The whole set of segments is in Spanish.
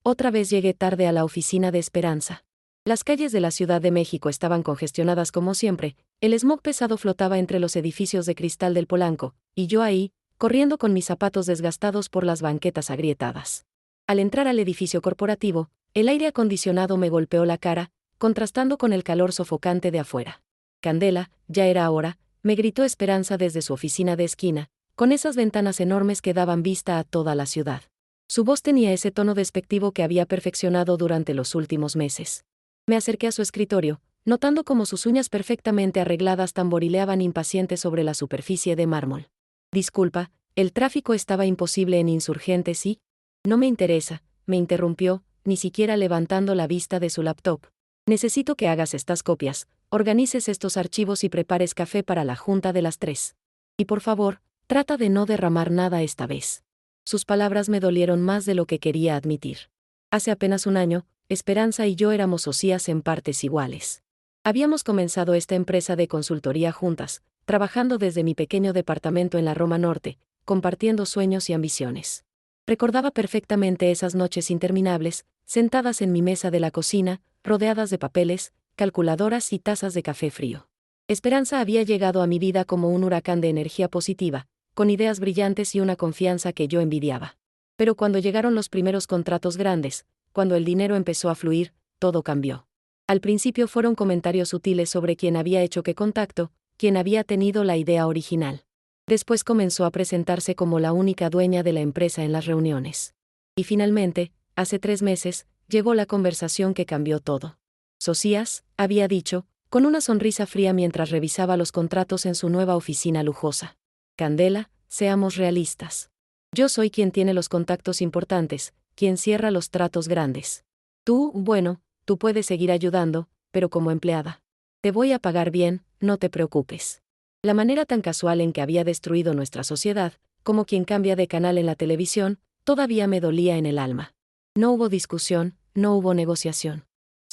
Otra vez llegué tarde a la oficina de Esperanza. Las calles de la Ciudad de México estaban congestionadas como siempre, el smog pesado flotaba entre los edificios de cristal del Polanco, y yo ahí, corriendo con mis zapatos desgastados por las banquetas agrietadas. Al entrar al edificio corporativo, el aire acondicionado me golpeó la cara, contrastando con el calor sofocante de afuera. Candela, ya era hora, me gritó Esperanza desde su oficina de esquina, con esas ventanas enormes que daban vista a toda la ciudad. Su voz tenía ese tono despectivo que había perfeccionado durante los últimos meses. Me acerqué a su escritorio, notando cómo sus uñas perfectamente arregladas tamborileaban impacientes sobre la superficie de mármol. Disculpa, el tráfico estaba imposible en Insurgentes y... No me interesa, me interrumpió, ni siquiera levantando la vista de su laptop. Necesito que hagas estas copias, organices estos archivos y prepares café para la junta de las 3. Y por favor, trata de no derramar nada esta vez. Sus palabras me dolieron más de lo que quería admitir. Hace apenas un año, Esperanza y yo éramos socias en partes iguales. Habíamos comenzado esta empresa de consultoría juntas, trabajando desde mi pequeño departamento en la Roma Norte, compartiendo sueños y ambiciones. Recordaba perfectamente esas noches interminables, sentadas en mi mesa de la cocina, rodeadas de papeles, calculadoras y tazas de café frío. Esperanza había llegado a mi vida como un huracán de energía positiva, con ideas brillantes y una confianza que yo envidiaba. Pero cuando llegaron los primeros contratos grandes, cuando el dinero empezó a fluir, todo cambió. Al principio fueron comentarios sutiles sobre quién había hecho qué contacto, quién había tenido la idea original. Después comenzó a presentarse como la única dueña de la empresa en las reuniones. Y finalmente, hace 3 meses, llegó la conversación que cambió todo. Socias, había dicho, con una sonrisa fría mientras revisaba los contratos en su nueva oficina lujosa. Candela, seamos realistas. Yo soy quien tiene los contactos importantes, quien cierra los tratos grandes. Tú, bueno, tú puedes seguir ayudando, pero como empleada. Te voy a pagar bien, no te preocupes. La manera tan casual en que había destruido nuestra sociedad, como quien cambia de canal en la televisión, todavía me dolía en el alma. No hubo discusión, no hubo negociación.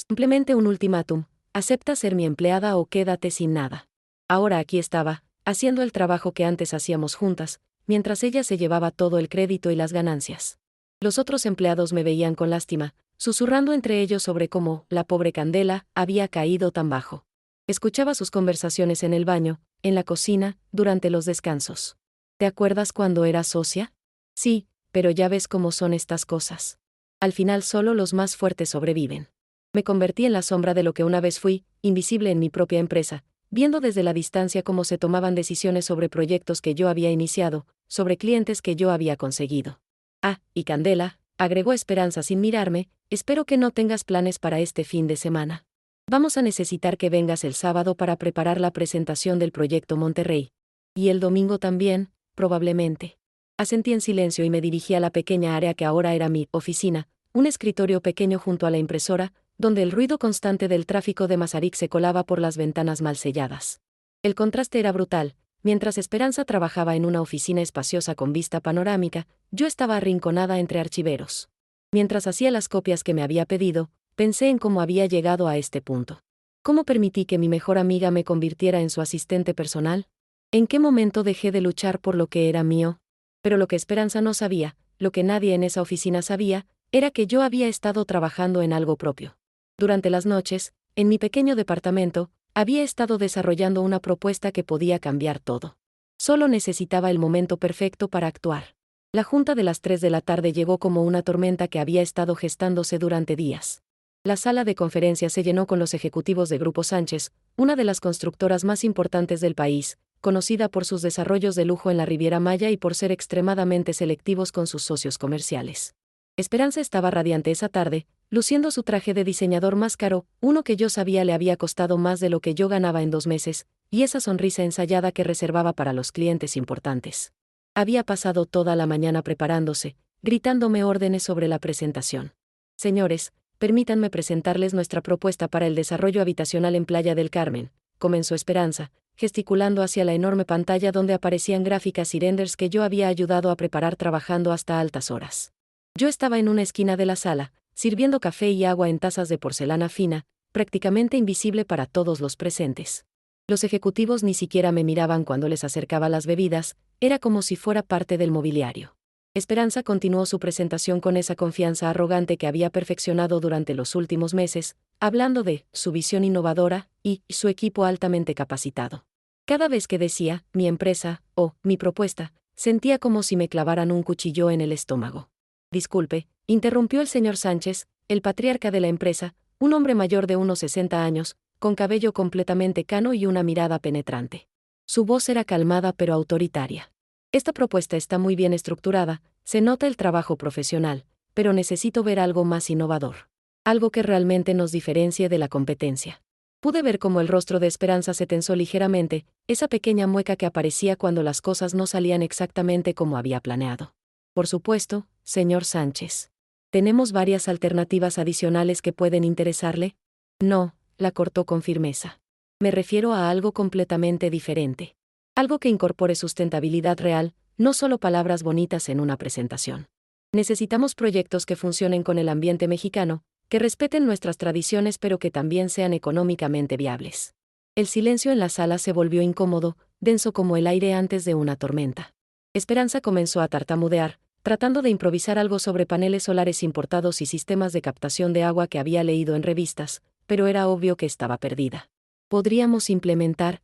Simplemente un ultimátum: acepta ser mi empleada o quédate sin nada. Ahora aquí estaba, haciendo el trabajo que antes hacíamos juntas, mientras ella se llevaba todo el crédito y las ganancias. Los otros empleados me veían con lástima, susurrando entre ellos sobre cómo la pobre Candela había caído tan bajo. Escuchaba sus conversaciones en el baño, en la cocina, durante los descansos. ¿Te acuerdas cuando eras socia? Sí, pero ya ves cómo son estas cosas. Al final solo los más fuertes sobreviven. Me convertí en la sombra de lo que una vez fui, invisible en mi propia empresa, viendo desde la distancia cómo se tomaban decisiones sobre proyectos que yo había iniciado, sobre clientes que yo había conseguido. Ah, y Candela, agregó Esperanza sin mirarme, espero que no tengas planes para este fin de semana. Vamos a necesitar que vengas el sábado para preparar la presentación del proyecto Monterrey. Y el domingo también, probablemente. Asentí en silencio y me dirigí a la pequeña área que ahora era mi oficina, un escritorio pequeño junto a la impresora, donde el ruido constante del tráfico de Mazarik se colaba por las ventanas mal selladas. El contraste era brutal. Mientras Esperanza trabajaba en una oficina espaciosa con vista panorámica, yo estaba arrinconada entre archiveros. Mientras hacía las copias que me había pedido, pensé en cómo había llegado a este punto. ¿Cómo permití que mi mejor amiga me convirtiera en su asistente personal? ¿En qué momento dejé de luchar por lo que era mío? Pero lo que Esperanza no sabía, lo que nadie en esa oficina sabía, era que yo había estado trabajando en algo propio. Durante las noches, en mi pequeño departamento, había estado desarrollando una propuesta que podía cambiar todo. Solo necesitaba el momento perfecto para actuar. La junta de las 3 de la tarde llegó como una tormenta que había estado gestándose durante días. La sala de conferencias se llenó con los ejecutivos de Grupo Sánchez, una de las constructoras más importantes del país, conocida por sus desarrollos de lujo en la Riviera Maya y por ser extremadamente selectivos con sus socios comerciales. Esperanza estaba radiante esa tarde, luciendo su traje de diseñador más caro, uno que yo sabía le había costado más de lo que yo ganaba en 2 meses, y esa sonrisa ensayada que reservaba para los clientes importantes. Había pasado toda la mañana preparándose, gritándome órdenes sobre la presentación. Señores, permítanme presentarles nuestra propuesta para el desarrollo habitacional en Playa del Carmen, comenzó Esperanza, gesticulando hacia la enorme pantalla donde aparecían gráficas y renders que yo había ayudado a preparar trabajando hasta altas horas. Yo estaba en una esquina de la sala, sirviendo café y agua en tazas de porcelana fina, prácticamente invisible para todos los presentes. Los ejecutivos ni siquiera me miraban cuando les acercaba las bebidas, era como si fuera parte del mobiliario. Esperanza continuó su presentación con esa confianza arrogante que había perfeccionado durante los últimos meses, hablando de su visión innovadora y su equipo altamente capacitado. Cada vez que decía mi empresa o mi propuesta, sentía como si me clavaran un cuchillo en el estómago. Disculpe, interrumpió el señor Sánchez, el patriarca de la empresa, un hombre mayor de unos 60 años, con cabello completamente cano y una mirada penetrante. Su voz era calmada pero autoritaria. Esta propuesta está muy bien estructurada, se nota el trabajo profesional, pero necesito ver algo más innovador. Algo que realmente nos diferencie de la competencia. Pude ver cómo el rostro de Esperanza se tensó ligeramente, esa pequeña mueca que aparecía cuando las cosas no salían exactamente como había planeado. Por supuesto, señor Sánchez. ¿Tenemos varias alternativas adicionales que pueden interesarle? No, la cortó con firmeza. Me refiero a algo completamente diferente. Algo que incorpore sustentabilidad real, no solo palabras bonitas en una presentación. Necesitamos proyectos que funcionen con el ambiente mexicano, que respeten nuestras tradiciones pero que también sean económicamente viables. El silencio en la sala se volvió incómodo, denso como el aire antes de una tormenta. Esperanza comenzó a tartamudear, tratando de improvisar algo sobre paneles solares importados y sistemas de captación de agua que había leído en revistas, pero era obvio que estaba perdida. Podríamos implementar,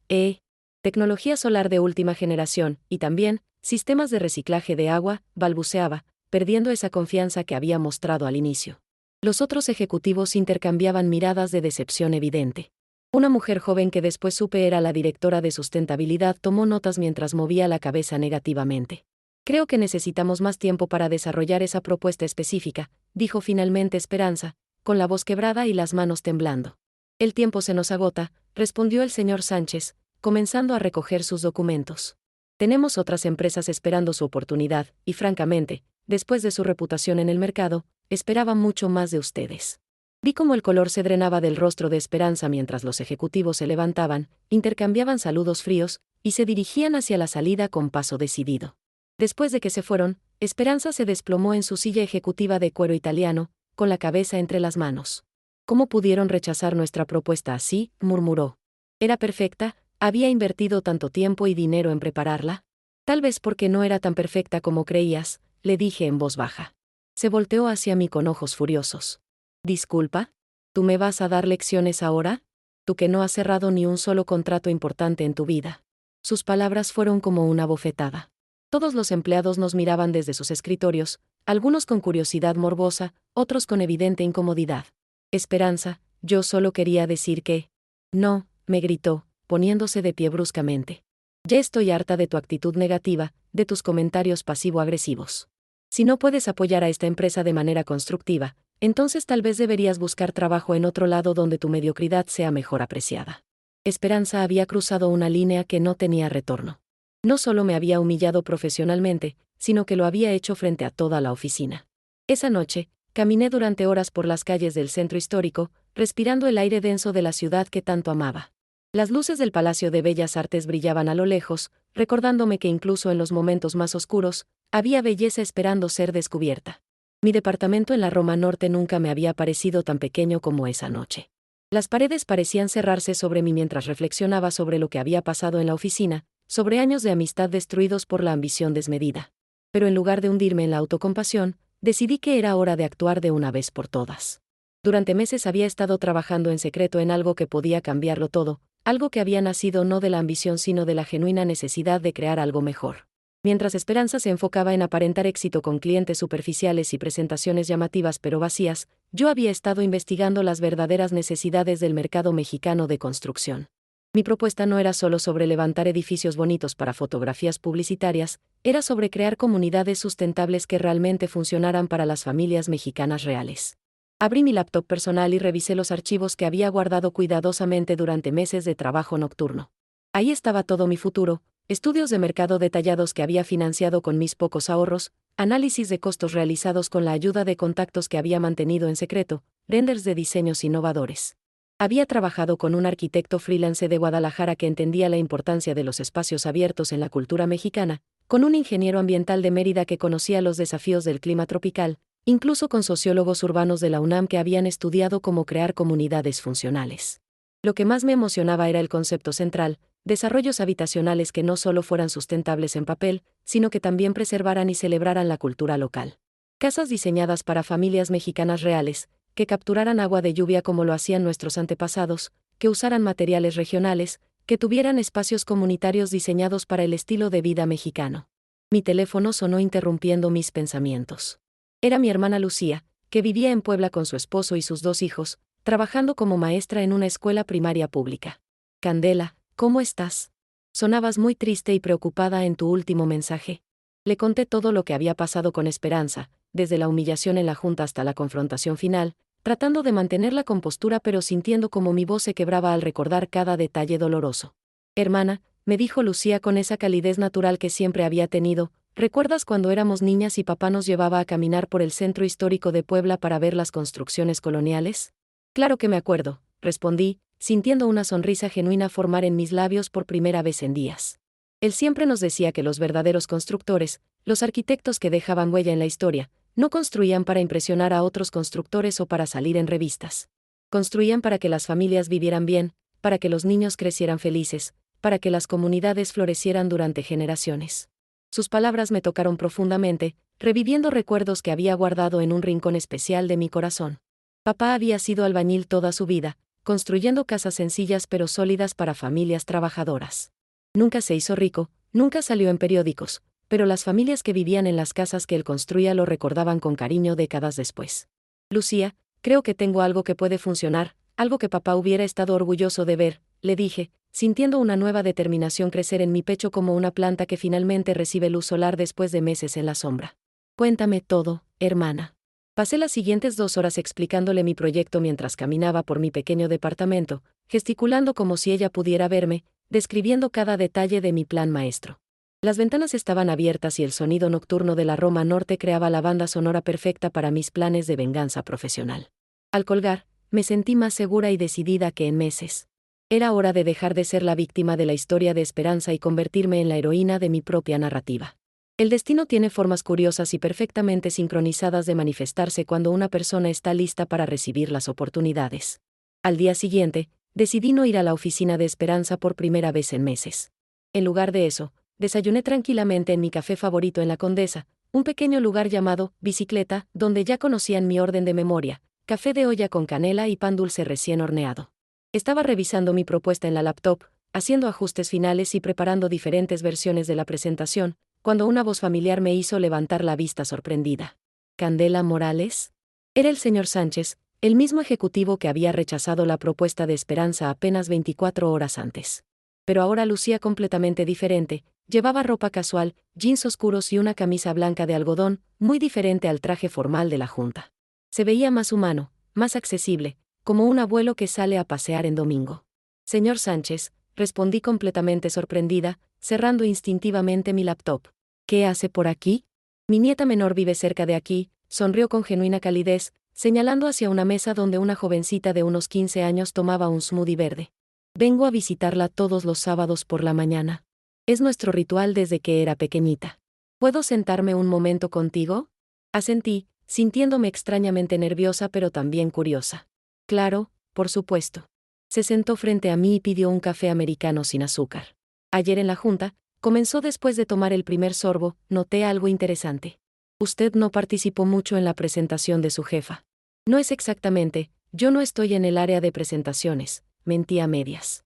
tecnología solar de última generación, y también, sistemas de reciclaje de agua, balbuceaba, perdiendo esa confianza que había mostrado al inicio. Los otros ejecutivos intercambiaban miradas de decepción evidente. Una mujer joven que después supe era la directora de sustentabilidad tomó notas mientras movía la cabeza negativamente. Creo que necesitamos más tiempo para desarrollar esa propuesta específica, dijo finalmente Esperanza, con la voz quebrada y las manos temblando. El tiempo se nos agota, respondió el señor Sánchez, comenzando a recoger sus documentos. Tenemos otras empresas esperando su oportunidad, y francamente, después de su reputación en el mercado, esperaba mucho más de ustedes. Vi cómo el color se drenaba del rostro de Esperanza mientras los ejecutivos se levantaban, intercambiaban saludos fríos, y se dirigían hacia la salida con paso decidido. Después de que se fueron, Esperanza se desplomó en su silla ejecutiva de cuero italiano, con la cabeza entre las manos. ¿Cómo pudieron rechazar nuestra propuesta así?, murmuró. Era perfecta, había invertido tanto tiempo y dinero en prepararla. Tal vez porque no era tan perfecta como creías, le dije en voz baja. Se volteó hacia mí con ojos furiosos. Disculpa, ¿tú me vas a dar lecciones ahora? Tú que no has cerrado ni un solo contrato importante en tu vida. Sus palabras fueron como una bofetada. Todos los empleados nos miraban desde sus escritorios, algunos con curiosidad morbosa, otros con evidente incomodidad. Esperanza, yo solo quería decir que... No, me gritó, poniéndose de pie bruscamente. Ya estoy harta de tu actitud negativa, de tus comentarios pasivo-agresivos. Si no puedes apoyar a esta empresa de manera constructiva, entonces tal vez deberías buscar trabajo en otro lado donde tu mediocridad sea mejor apreciada. Esperanza había cruzado una línea que no tenía retorno. No solo me había humillado profesionalmente, sino que lo había hecho frente a toda la oficina. Esa noche, caminé durante horas por las calles del centro histórico, respirando el aire denso de la ciudad que tanto amaba. Las luces del Palacio de Bellas Artes brillaban a lo lejos, recordándome que incluso en los momentos más oscuros, había belleza esperando ser descubierta. Mi departamento en la Roma Norte nunca me había parecido tan pequeño como esa noche. Las paredes parecían cerrarse sobre mí mientras reflexionaba sobre lo que había pasado en la oficina, sobre años de amistad destruidos por la ambición desmedida. Pero en lugar de hundirme en la autocompasión, decidí que era hora de actuar de una vez por todas. Durante meses había estado trabajando en secreto en algo que podía cambiarlo todo, algo que había nacido no de la ambición sino de la genuina necesidad de crear algo mejor. Mientras Esperanza se enfocaba en aparentar éxito con clientes superficiales y presentaciones llamativas pero vacías, yo había estado investigando las verdaderas necesidades del mercado mexicano de construcción. Mi propuesta no era solo sobre levantar edificios bonitos para fotografías publicitarias, era sobre crear comunidades sustentables que realmente funcionaran para las familias mexicanas reales. Abrí mi laptop personal y revisé los archivos que había guardado cuidadosamente durante meses de trabajo nocturno. Ahí estaba todo mi futuro, estudios de mercado detallados que había financiado con mis pocos ahorros, análisis de costos realizados con la ayuda de contactos que había mantenido en secreto, renders de diseños innovadores. Había trabajado con un arquitecto freelance de Guadalajara que entendía la importancia de los espacios abiertos en la cultura mexicana, con un ingeniero ambiental de Mérida que conocía los desafíos del clima tropical, incluso con sociólogos urbanos de la UNAM que habían estudiado cómo crear comunidades funcionales. Lo que más me emocionaba era el concepto central, desarrollos habitacionales que no solo fueran sustentables en papel, sino que también preservaran y celebraran la cultura local. Casas diseñadas para familias mexicanas reales, que capturaran agua de lluvia como lo hacían nuestros antepasados, que usaran materiales regionales, que tuvieran espacios comunitarios diseñados para el estilo de vida mexicano. Mi teléfono sonó interrumpiendo mis pensamientos. Era mi hermana Lucía, que vivía en Puebla con su esposo y sus 2 hijos, trabajando como maestra en una escuela primaria pública. Candela, ¿cómo estás? Sonabas muy triste y preocupada en tu último mensaje. Le conté todo lo que había pasado con Esperanza, desde la humillación en la junta hasta la confrontación final, tratando de mantener la compostura pero sintiendo como mi voz se quebraba al recordar cada detalle doloroso. Hermana, me dijo Lucía con esa calidez natural que siempre había tenido, ¿recuerdas cuando éramos niñas y papá nos llevaba a caminar por el centro histórico de Puebla para ver las construcciones coloniales? Claro que me acuerdo, respondí, sintiendo una sonrisa genuina formar en mis labios por primera vez en días. Él siempre nos decía que los verdaderos constructores, los arquitectos que dejaban huella en la historia, no construían para impresionar a otros constructores o para salir en revistas. Construían para que las familias vivieran bien, para que los niños crecieran felices, para que las comunidades florecieran durante generaciones. Sus palabras me tocaron profundamente, reviviendo recuerdos que había guardado en un rincón especial de mi corazón. Papá había sido albañil toda su vida, construyendo casas sencillas pero sólidas para familias trabajadoras. Nunca se hizo rico, nunca salió en periódicos, pero las familias que vivían en las casas que él construía lo recordaban con cariño décadas después. Lucía, creo que tengo algo que puede funcionar, algo que papá hubiera estado orgulloso de ver, le dije, sintiendo una nueva determinación crecer en mi pecho como una planta que finalmente recibe luz solar después de meses en la sombra. Cuéntame todo, hermana. Pasé las siguientes 2 horas explicándole mi proyecto mientras caminaba por mi pequeño departamento, gesticulando como si ella pudiera verme, describiendo cada detalle de mi plan maestro. Las ventanas estaban abiertas y el sonido nocturno de la Roma Norte creaba la banda sonora perfecta para mis planes de venganza profesional. Al colgar, me sentí más segura y decidida que en meses. Era hora de dejar de ser la víctima de la historia de Esperanza y convertirme en la heroína de mi propia narrativa. El destino tiene formas curiosas y perfectamente sincronizadas de manifestarse cuando una persona está lista para recibir las oportunidades. Al día siguiente, decidí no ir a la oficina de Esperanza por primera vez en meses. En lugar de eso, desayuné tranquilamente en mi café favorito en La Condesa, un pequeño lugar llamado Bicicleta, donde ya conocían mi orden de memoria, café de olla con canela y pan dulce recién horneado. Estaba revisando mi propuesta en la laptop, haciendo ajustes finales y preparando diferentes versiones de la presentación, cuando una voz familiar me hizo levantar la vista sorprendida. ¿Candela Morales? Era el señor Sánchez, el mismo ejecutivo que había rechazado la propuesta de Esperanza apenas 24 horas antes. Pero ahora lucía completamente diferente, llevaba ropa casual, jeans oscuros y una camisa blanca de algodón, muy diferente al traje formal de la junta. Se veía más humano, más accesible, como un abuelo que sale a pasear en domingo. Señor Sánchez, respondí completamente sorprendida, cerrando instintivamente mi laptop. ¿Qué hace por aquí? Mi nieta menor vive cerca de aquí, sonrió con genuina calidez, señalando hacia una mesa donde una jovencita de unos 15 años tomaba un smoothie verde. Vengo a visitarla todos los sábados por la mañana. Es nuestro ritual desde que era pequeñita. ¿Puedo sentarme un momento contigo? Asentí, sintiéndome extrañamente nerviosa pero también curiosa. Claro, por supuesto. Se sentó frente a mí y pidió un café americano sin azúcar. Ayer en la junta, comenzó después de tomar el primer sorbo, noté algo interesante. Usted no participó mucho en la presentación de su jefa. No es exactamente, yo no estoy en el área de presentaciones, mentí a medias.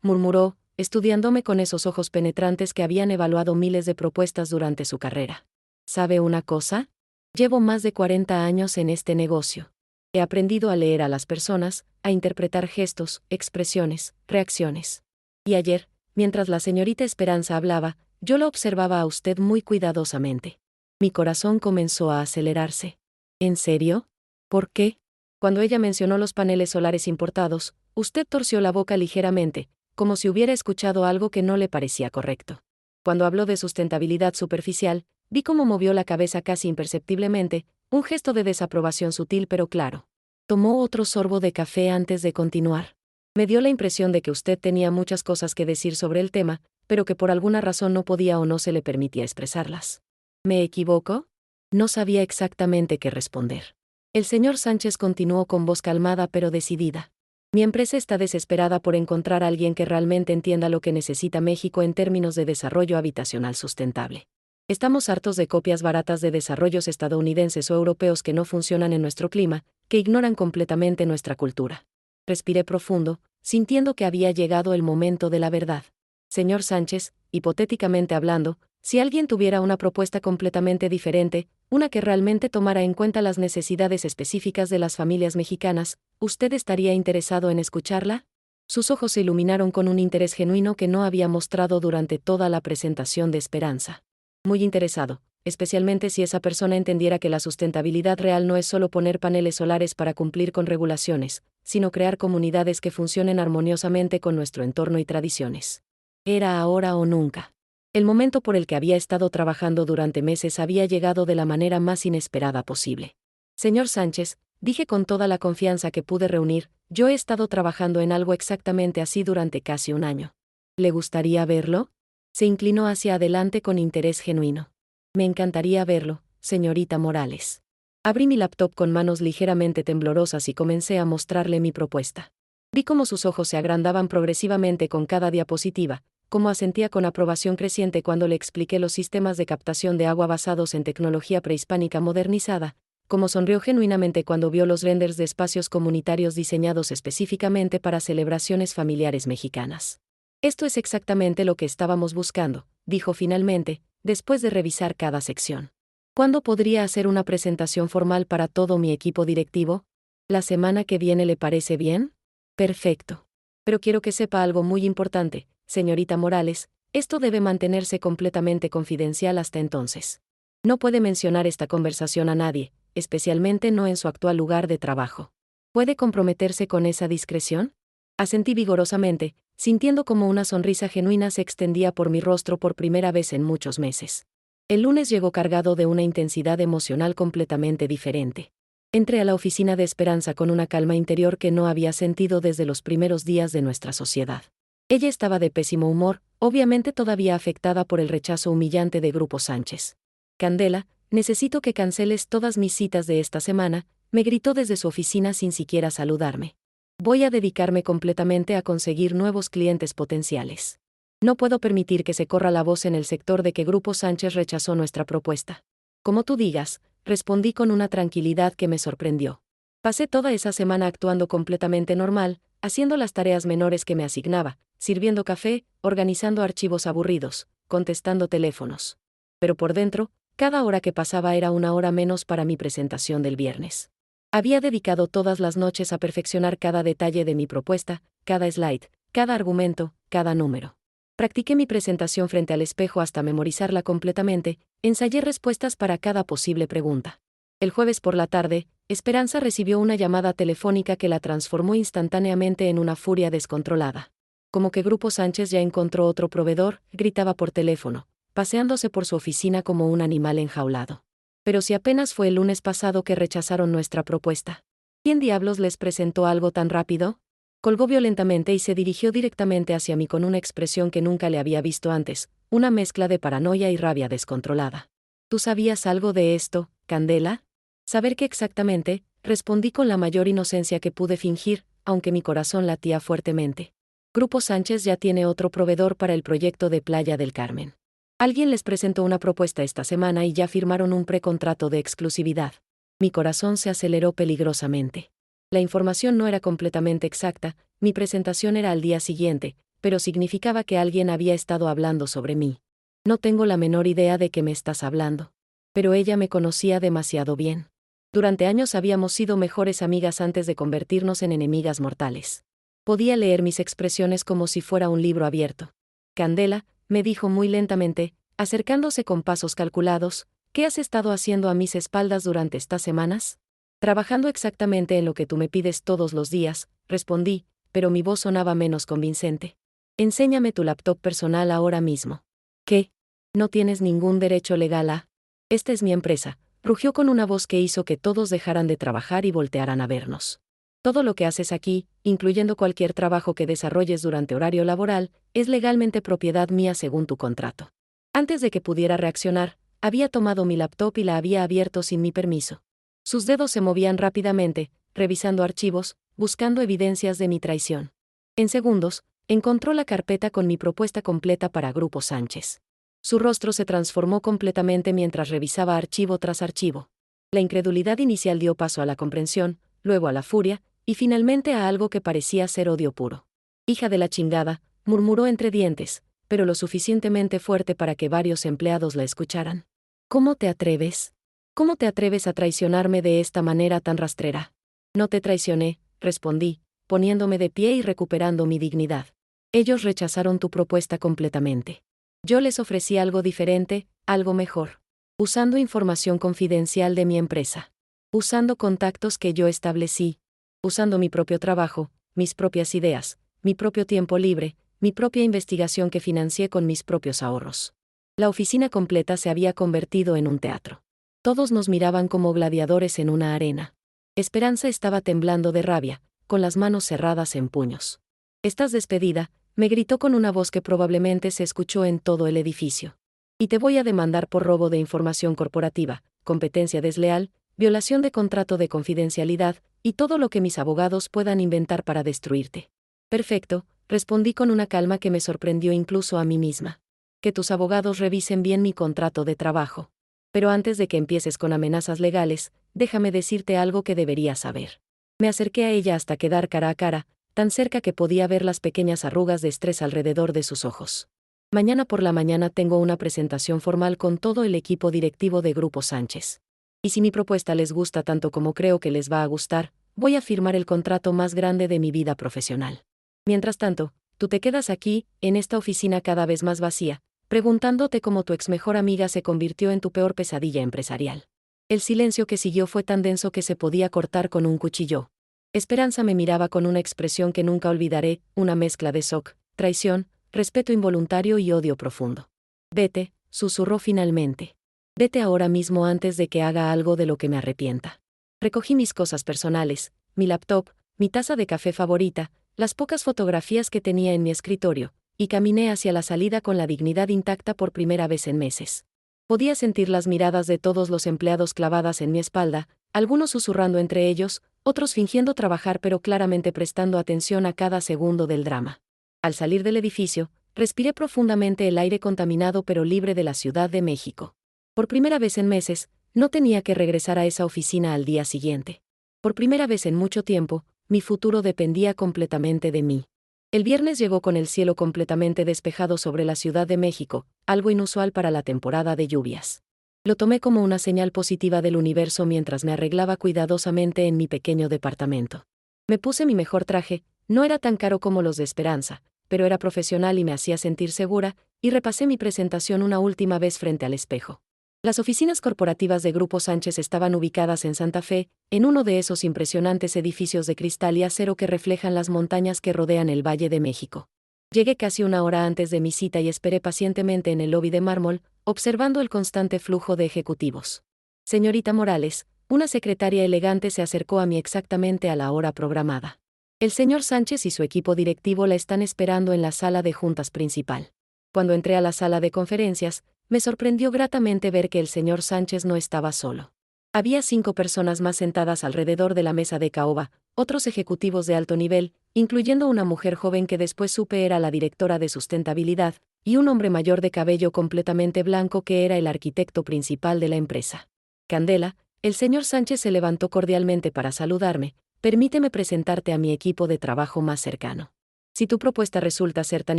Murmuró, estudiándome con esos ojos penetrantes que habían evaluado miles de propuestas durante su carrera. ¿Sabe una cosa? Llevo más de 40 años en este negocio. He aprendido a leer a las personas, a interpretar gestos, expresiones, reacciones. Y ayer, mientras la señorita Esperanza hablaba, yo lo observaba a usted muy cuidadosamente. Mi corazón comenzó a acelerarse. ¿En serio? ¿Por qué? Cuando ella mencionó los paneles solares importados, usted torció la boca ligeramente, como si hubiera escuchado algo que no le parecía correcto. Cuando habló de sustentabilidad superficial, vi cómo movió la cabeza casi imperceptiblemente, un gesto de desaprobación sutil pero claro. Tomó otro sorbo de café antes de continuar. Me dio la impresión de que usted tenía muchas cosas que decir sobre el tema, pero que por alguna razón no podía o no se le permitía expresarlas. ¿Me equivoco? No sabía exactamente qué responder. El señor Sánchez continuó con voz calmada pero decidida. Mi empresa está desesperada por encontrar a alguien que realmente entienda lo que necesita México en términos de desarrollo habitacional sustentable. Estamos hartos de copias baratas de desarrollos estadounidenses o europeos que no funcionan en nuestro clima, que ignoran completamente nuestra cultura. Respiré profundo, sintiendo que había llegado el momento de la verdad. Señor Sánchez, hipotéticamente hablando, si alguien tuviera una propuesta completamente diferente, una que realmente tomara en cuenta las necesidades específicas de las familias mexicanas, ¿usted estaría interesado en escucharla? Sus ojos se iluminaron con un interés genuino que no había mostrado durante toda la presentación de Esperanza. Muy interesado, especialmente si esa persona entendiera que la sustentabilidad real no es solo poner paneles solares para cumplir con regulaciones, sino crear comunidades que funcionen armoniosamente con nuestro entorno y tradiciones. Era ahora o nunca. El momento por el que había estado trabajando durante meses había llegado de la manera más inesperada posible. Señor Sánchez, dije con toda la confianza que pude reunir, yo he estado trabajando en algo exactamente así durante casi un año. ¿Le gustaría verlo? Se inclinó hacia adelante con interés genuino. Me encantaría verlo, señorita Morales. Abrí mi laptop con manos ligeramente temblorosas y comencé a mostrarle mi propuesta. Vi cómo sus ojos se agrandaban progresivamente con cada diapositiva, cómo asentía con aprobación creciente cuando le expliqué los sistemas de captación de agua basados en tecnología prehispánica modernizada, cómo sonrió genuinamente cuando vio los renders de espacios comunitarios diseñados específicamente para celebraciones familiares mexicanas. Esto es exactamente lo que estábamos buscando, dijo finalmente, después de revisar cada sección. ¿Cuándo podría hacer una presentación formal para todo mi equipo directivo? ¿La semana que viene le parece bien? Perfecto. Pero quiero que sepa algo muy importante, señorita Morales, esto debe mantenerse completamente confidencial hasta entonces. No puede mencionar esta conversación a nadie, especialmente no en su actual lugar de trabajo. ¿Puede comprometerse con esa discreción? Asentí vigorosamente, sintiendo como una sonrisa genuina se extendía por mi rostro por primera vez en muchos meses. El lunes llegó cargado de una intensidad emocional completamente diferente. Entré a la oficina de Esperanza con una calma interior que no había sentido desde los primeros días de nuestra sociedad. Ella estaba de pésimo humor, obviamente todavía afectada por el rechazo humillante de Grupo Sánchez. Candela, necesito que canceles todas mis citas de esta semana, me gritó desde su oficina sin siquiera saludarme. Voy a dedicarme completamente a conseguir nuevos clientes potenciales. No puedo permitir que se corra la voz en el sector de que Grupo Sánchez rechazó nuestra propuesta. Como tú digas, respondí con una tranquilidad que me sorprendió. Pasé toda esa semana actuando completamente normal, haciendo las tareas menores que me asignaba, sirviendo café, organizando archivos aburridos, contestando teléfonos. Pero por dentro, cada hora que pasaba era una hora menos para mi presentación del viernes. Había dedicado todas las noches a perfeccionar cada detalle de mi propuesta, cada slide, cada argumento, cada número. Practiqué mi presentación frente al espejo hasta memorizarla completamente, ensayé respuestas para cada posible pregunta. El jueves por la tarde, Esperanza recibió una llamada telefónica que la transformó instantáneamente en una furia descontrolada. Como que Grupo Sánchez ya encontró otro proveedor, gritaba por teléfono, paseándose por su oficina como un animal enjaulado. Pero si apenas fue el lunes pasado que rechazaron nuestra propuesta. ¿Quién diablos les presentó algo tan rápido? Colgó violentamente y se dirigió directamente hacia mí con una expresión que nunca le había visto antes, una mezcla de paranoia y rabia descontrolada. ¿Tú sabías algo de esto, Candela? ¿Saber qué exactamente? Respondí con la mayor inocencia que pude fingir, aunque mi corazón latía fuertemente. Grupo Sánchez ya tiene otro proveedor para el proyecto de Playa del Carmen. Alguien les presentó una propuesta esta semana y ya firmaron un precontrato de exclusividad. Mi corazón se aceleró peligrosamente. La información no era completamente exacta, mi presentación era al día siguiente, pero significaba que alguien había estado hablando sobre mí. No tengo la menor idea de qué me estás hablando. Pero ella me conocía demasiado bien. Durante años habíamos sido mejores amigas antes de convertirnos en enemigas mortales. Podía leer mis expresiones como si fuera un libro abierto. Candela, me dijo muy lentamente, acercándose con pasos calculados, ¿qué has estado haciendo a mis espaldas durante estas semanas? Trabajando exactamente en lo que tú me pides todos los días, respondí, pero mi voz sonaba menos convincente. Enséñame tu laptop personal ahora mismo. ¿Qué? No tienes ningún derecho legal a... Esta es mi empresa, rugió con una voz que hizo que todos dejaran de trabajar y voltearan a vernos. Todo lo que haces aquí, incluyendo cualquier trabajo que desarrolles durante horario laboral, es legalmente propiedad mía según tu contrato. Antes de que pudiera reaccionar, había tomado mi laptop y la había abierto sin mi permiso. Sus dedos se movían rápidamente, revisando archivos, buscando evidencias de mi traición. En segundos, encontró la carpeta con mi propuesta completa para Grupo Sánchez. Su rostro se transformó completamente mientras revisaba archivo tras archivo. La incredulidad inicial dio paso a la comprensión, luego a la furia, y finalmente a algo que parecía ser odio puro. Hija de la chingada, murmuró entre dientes, pero lo suficientemente fuerte para que varios empleados la escucharan. ¿Cómo te atreves? ¿Cómo te atreves a traicionarme de esta manera tan rastrera? No te traicioné, respondí, poniéndome de pie y recuperando mi dignidad. Ellos rechazaron tu propuesta completamente. Yo les ofrecí algo diferente, algo mejor. Usando información confidencial de mi empresa. Usando contactos que yo establecí. Usando mi propio trabajo, mis propias ideas, mi propio tiempo libre, mi propia investigación que financié con mis propios ahorros. La oficina completa se había convertido en un teatro. Todos nos miraban como gladiadores en una arena. Esperanza estaba temblando de rabia, con las manos cerradas en puños. «Estás despedida», me gritó con una voz que probablemente se escuchó en todo el edificio. «Y te voy a demandar por robo de información corporativa, competencia desleal, violación de contrato de confidencialidad, y todo lo que mis abogados puedan inventar para destruirte». «Perfecto», respondí con una calma que me sorprendió incluso a mí misma. «Que tus abogados revisen bien mi contrato de trabajo. Pero antes de que empieces con amenazas legales, déjame decirte algo que deberías saber». Me acerqué a ella hasta quedar cara a cara, tan cerca que podía ver las pequeñas arrugas de estrés alrededor de sus ojos. «Mañana por la mañana tengo una presentación formal con todo el equipo directivo de Grupo Sánchez. Y si mi propuesta les gusta tanto como creo que les va a gustar, voy a firmar el contrato más grande de mi vida profesional. Mientras tanto, tú te quedas aquí, en esta oficina cada vez más vacía, preguntándote cómo tu ex mejor amiga se convirtió en tu peor pesadilla empresarial». El silencio que siguió fue tan denso que se podía cortar con un cuchillo. Esperanza me miraba con una expresión que nunca olvidaré, una mezcla de shock, traición, respeto involuntario y odio profundo. «Vete», susurró finalmente. «Vete ahora mismo antes de que haga algo de lo que me arrepienta». Recogí mis cosas personales, mi laptop, mi taza de café favorita, las pocas fotografías que tenía en mi escritorio, y caminé hacia la salida con la dignidad intacta por primera vez en meses. Podía sentir las miradas de todos los empleados clavadas en mi espalda, algunos susurrando entre ellos, otros fingiendo trabajar pero claramente prestando atención a cada segundo del drama. Al salir del edificio, respiré profundamente el aire contaminado pero libre de la Ciudad de México. Por primera vez en meses, no tenía que regresar a esa oficina al día siguiente. Por primera vez en mucho tiempo, mi futuro dependía completamente de mí. El viernes llegó con el cielo completamente despejado sobre la Ciudad de México, algo inusual para la temporada de lluvias. Lo tomé como una señal positiva del universo mientras me arreglaba cuidadosamente en mi pequeño departamento. Me puse mi mejor traje, no era tan caro como los de Esperanza, pero era profesional y me hacía sentir segura, y repasé mi presentación una última vez frente al espejo. Las oficinas corporativas de Grupo Sánchez estaban ubicadas en Santa Fe, en uno de esos impresionantes edificios de cristal y acero que reflejan las montañas que rodean el Valle de México. Llegué casi una hora antes de mi cita y esperé pacientemente en el lobby de mármol, observando el constante flujo de ejecutivos. «Señorita Morales», una secretaria elegante se acercó a mí exactamente a la hora programada. «El señor Sánchez y su equipo directivo la están esperando en la sala de juntas principal». Cuando entré a la sala de conferencias, me sorprendió gratamente ver que el señor Sánchez no estaba solo. Había 5 personas más sentadas alrededor de la mesa de caoba, otros ejecutivos de alto nivel, incluyendo una mujer joven que después supe era la directora de sustentabilidad, y un hombre mayor de cabello completamente blanco que era el arquitecto principal de la empresa. «Candela», el señor Sánchez se levantó cordialmente para saludarme, «permíteme presentarte a mi equipo de trabajo más cercano. Si tu propuesta resulta ser tan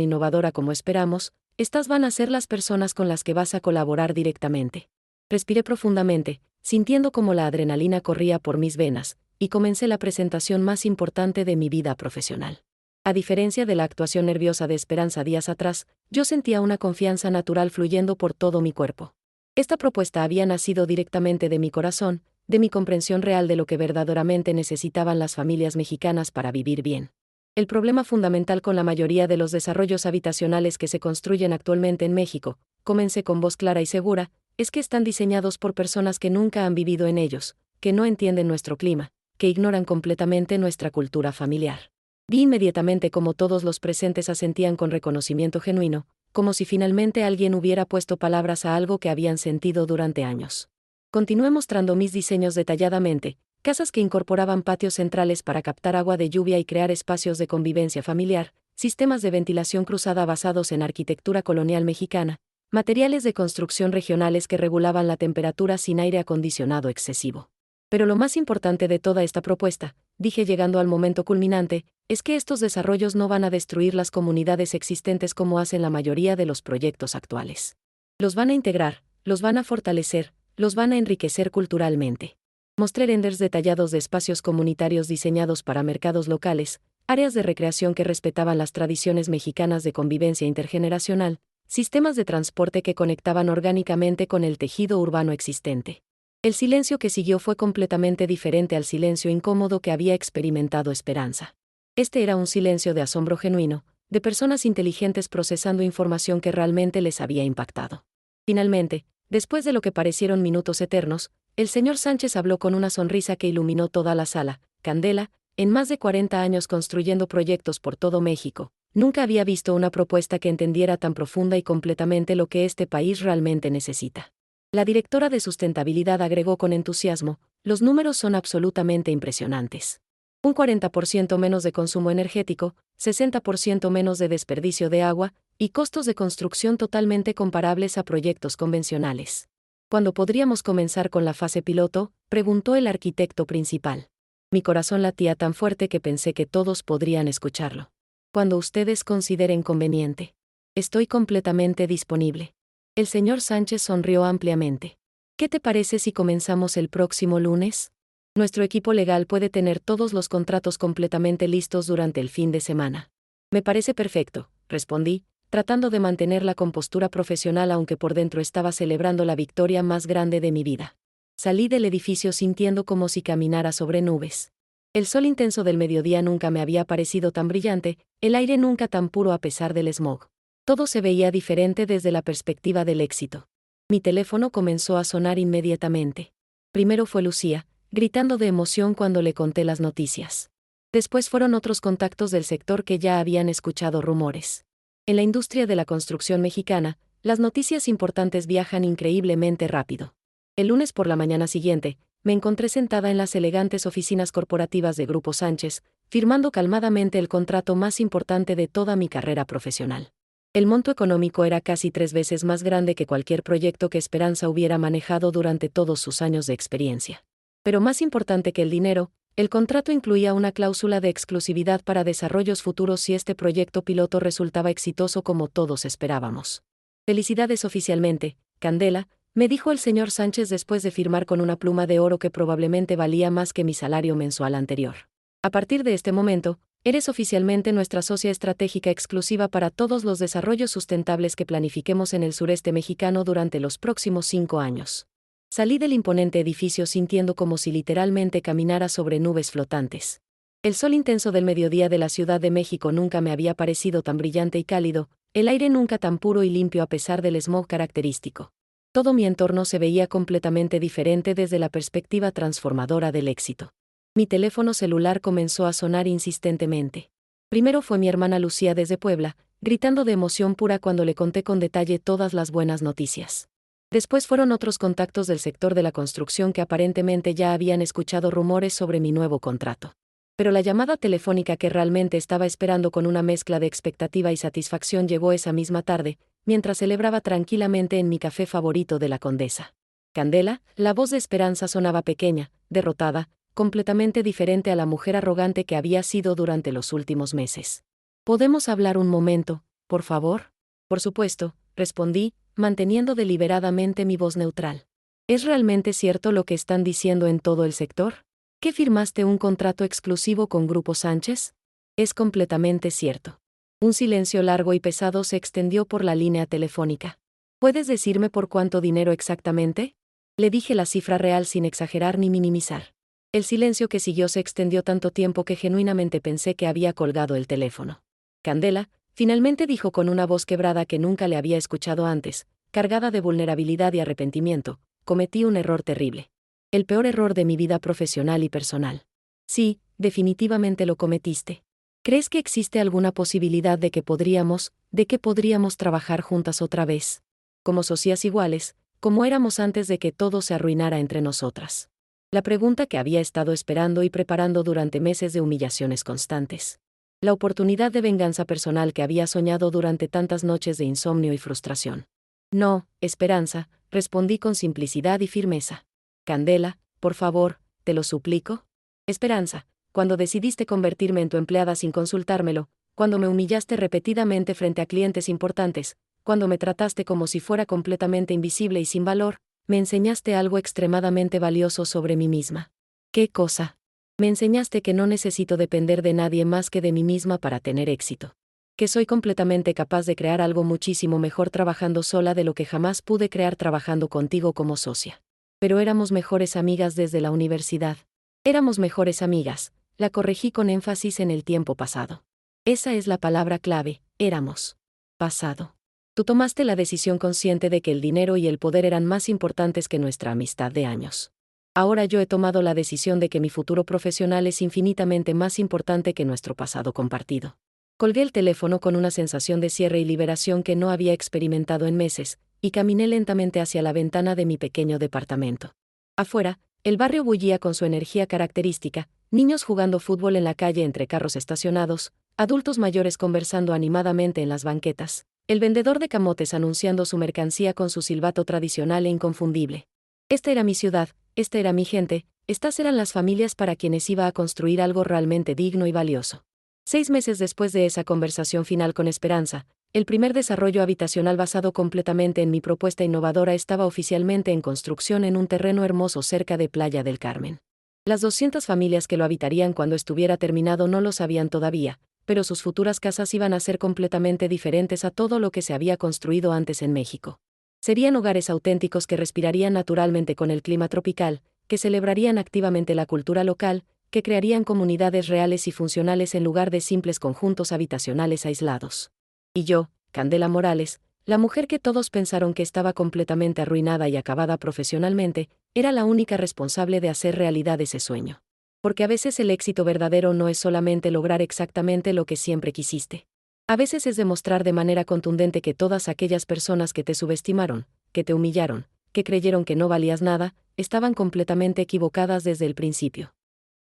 innovadora como esperamos, estas van a ser las personas con las que vas a colaborar directamente». Respiré profundamente, sintiendo como la adrenalina corría por mis venas, y comencé la presentación más importante de mi vida profesional. A diferencia de la actuación nerviosa de Esperanza días atrás, yo sentía una confianza natural fluyendo por todo mi cuerpo. Esta propuesta había nacido directamente de mi corazón, de mi comprensión real de lo que verdaderamente necesitaban las familias mexicanas para vivir bien. El problema fundamental con la mayoría de los desarrollos habitacionales que se construyen actualmente en México, comencé con voz clara y segura, es que están diseñados por personas que nunca han vivido en ellos, que no entienden nuestro clima, que ignoran completamente nuestra cultura familiar. Vi inmediatamente cómo todos los presentes asentían con reconocimiento genuino, como si finalmente alguien hubiera puesto palabras a algo que habían sentido durante años. Continué mostrando mis diseños detalladamente, casas que incorporaban patios centrales para captar agua de lluvia y crear espacios de convivencia familiar, sistemas de ventilación cruzada basados en arquitectura colonial mexicana, materiales de construcción regionales que regulaban la temperatura sin aire acondicionado excesivo. Pero lo más importante de toda esta propuesta, dije llegando al momento culminante, es que estos desarrollos no van a destruir las comunidades existentes como hacen la mayoría de los proyectos actuales. Los van a integrar, los van a fortalecer, los van a enriquecer culturalmente. Mostré renders detallados de espacios comunitarios diseñados para mercados locales, áreas de recreación que respetaban las tradiciones mexicanas de convivencia intergeneracional, sistemas de transporte que conectaban orgánicamente con el tejido urbano existente. El silencio que siguió fue completamente diferente al silencio incómodo que había experimentado Esperanza. Este era un silencio de asombro genuino, de personas inteligentes procesando información que realmente les había impactado. Finalmente, después de lo que parecieron minutos eternos, el señor Sánchez habló con una sonrisa que iluminó toda la sala. Candela, en más de 40 años construyendo proyectos por todo México, nunca había visto una propuesta que entendiera tan profunda y completamente lo que este país realmente necesita. La directora de sustentabilidad agregó con entusiasmo, los números son absolutamente impresionantes. Un 40% menos de consumo energético, 60% menos de desperdicio de agua, y costos de construcción totalmente comparables a proyectos convencionales. ¿Cuándo podríamos comenzar con la fase piloto?, preguntó el arquitecto principal. Mi corazón latía tan fuerte que pensé que todos podrían escucharlo. Cuando ustedes consideren conveniente. Estoy completamente disponible. El señor Sánchez sonrió ampliamente. ¿Qué te parece si comenzamos el próximo lunes? Nuestro equipo legal puede tener todos los contratos completamente listos durante el fin de semana. Me parece perfecto, respondí, tratando de mantener la compostura profesional aunque por dentro estaba celebrando la victoria más grande de mi vida. Salí del edificio sintiendo como si caminara sobre nubes. El sol intenso del mediodía nunca me había parecido tan brillante, el aire nunca tan puro a pesar del smog. Todo se veía diferente desde la perspectiva del éxito. Mi teléfono comenzó a sonar inmediatamente. Primero fue Lucía, gritando de emoción cuando le conté las noticias. Después fueron otros contactos del sector que ya habían escuchado rumores. En la industria de la construcción mexicana, las noticias importantes viajan increíblemente rápido. El lunes por la mañana siguiente, me encontré sentada en las elegantes oficinas corporativas de Grupo Sánchez, firmando calmadamente el contrato más importante de toda mi carrera profesional. El monto económico era casi 3 veces más grande que cualquier proyecto que Esperanza hubiera manejado durante todos sus años de experiencia. Pero más importante que el dinero, el contrato incluía una cláusula de exclusividad para desarrollos futuros si este proyecto piloto resultaba exitoso como todos esperábamos. Felicidades oficialmente, Candela, me dijo el señor Sánchez después de firmar con una pluma de oro que probablemente valía más que mi salario mensual anterior. A partir de este momento, eres oficialmente nuestra socia estratégica exclusiva para todos los desarrollos sustentables que planifiquemos en el sureste mexicano durante los próximos 5 años. Salí del imponente edificio sintiendo como si literalmente caminara sobre nubes flotantes. El sol intenso del mediodía de la Ciudad de México nunca me había parecido tan brillante y cálido, el aire nunca tan puro y limpio a pesar del smog característico. Todo mi entorno se veía completamente diferente desde la perspectiva transformadora del éxito. Mi teléfono celular comenzó a sonar insistentemente. Primero fue mi hermana Lucía desde Puebla, gritando de emoción pura cuando le conté con detalle todas las buenas noticias. Después fueron otros contactos del sector de la construcción que aparentemente ya habían escuchado rumores sobre mi nuevo contrato. Pero la llamada telefónica que realmente estaba esperando con una mezcla de expectativa y satisfacción llegó esa misma tarde, mientras celebraba tranquilamente en mi café favorito de la Condesa. Candela, la voz de Esperanza sonaba pequeña, derrotada, completamente diferente a la mujer arrogante que había sido durante los últimos meses. ¿Podemos hablar un momento, por favor? Por supuesto, respondí, manteniendo deliberadamente mi voz neutral. ¿Es realmente cierto lo que están diciendo en todo el sector? ¿Que firmaste un contrato exclusivo con Grupo Sánchez? Es completamente cierto. Un silencio largo y pesado se extendió por la línea telefónica. ¿Puedes decirme por cuánto dinero exactamente? Le dije la cifra real sin exagerar ni minimizar. El silencio que siguió se extendió tanto tiempo que genuinamente pensé que había colgado el teléfono. Candela, finalmente dijo con una voz quebrada que nunca le había escuchado antes, cargada de vulnerabilidad y arrepentimiento, cometí un error terrible. El peor error de mi vida profesional y personal. Sí, definitivamente lo cometiste. ¿Crees que existe alguna posibilidad de que podríamos trabajar juntas otra vez? Como socias iguales, como éramos antes de que todo se arruinara entre nosotras. La pregunta que había estado esperando y preparando durante meses de humillaciones constantes. La oportunidad de venganza personal que había soñado durante tantas noches de insomnio y frustración. No, Esperanza, respondí con simplicidad y firmeza. Candela, por favor, te lo suplico. Esperanza, cuando decidiste convertirme en tu empleada sin consultármelo, cuando me humillaste repetidamente frente a clientes importantes, cuando me trataste como si fuera completamente invisible y sin valor, me enseñaste algo extremadamente valioso sobre mí misma. ¿Qué cosa? Me enseñaste que no necesito depender de nadie más que de mí misma para tener éxito. Que soy completamente capaz de crear algo muchísimo mejor trabajando sola de lo que jamás pude crear trabajando contigo como socia. Pero éramos mejores amigas desde la universidad. Éramos mejores amigas, la corregí con énfasis en el tiempo pasado. Esa es la palabra clave, éramos. Pasado. Tú tomaste la decisión consciente de que el dinero y el poder eran más importantes que nuestra amistad de años. Ahora yo he tomado la decisión de que mi futuro profesional es infinitamente más importante que nuestro pasado compartido. Colgué el teléfono con una sensación de cierre y liberación que no había experimentado en meses, y caminé lentamente hacia la ventana de mi pequeño departamento. Afuera, el barrio bullía con su energía característica, niños jugando fútbol en la calle entre carros estacionados, adultos mayores conversando animadamente en las banquetas, el vendedor de camotes anunciando su mercancía con su silbato tradicional e inconfundible. Esta era mi ciudad, esta era mi gente, estas eran las familias para quienes iba a construir algo realmente digno y valioso. 6 meses después de esa conversación final con Esperanza, el primer desarrollo habitacional basado completamente en mi propuesta innovadora estaba oficialmente en construcción en un terreno hermoso cerca de Playa del Carmen. Las 200 familias que lo habitarían cuando estuviera terminado no lo sabían todavía, pero sus futuras casas iban a ser completamente diferentes a todo lo que se había construido antes en México. Serían hogares auténticos que respirarían naturalmente con el clima tropical, que celebrarían activamente la cultura local, que crearían comunidades reales y funcionales en lugar de simples conjuntos habitacionales aislados. Y yo, Candela Morales, la mujer que todos pensaron que estaba completamente arruinada y acabada profesionalmente, era la única responsable de hacer realidad ese sueño. Porque a veces el éxito verdadero no es solamente lograr exactamente lo que siempre quisiste. A veces es demostrar de manera contundente que todas aquellas personas que te subestimaron, que te humillaron, que creyeron que no valías nada, estaban completamente equivocadas desde el principio.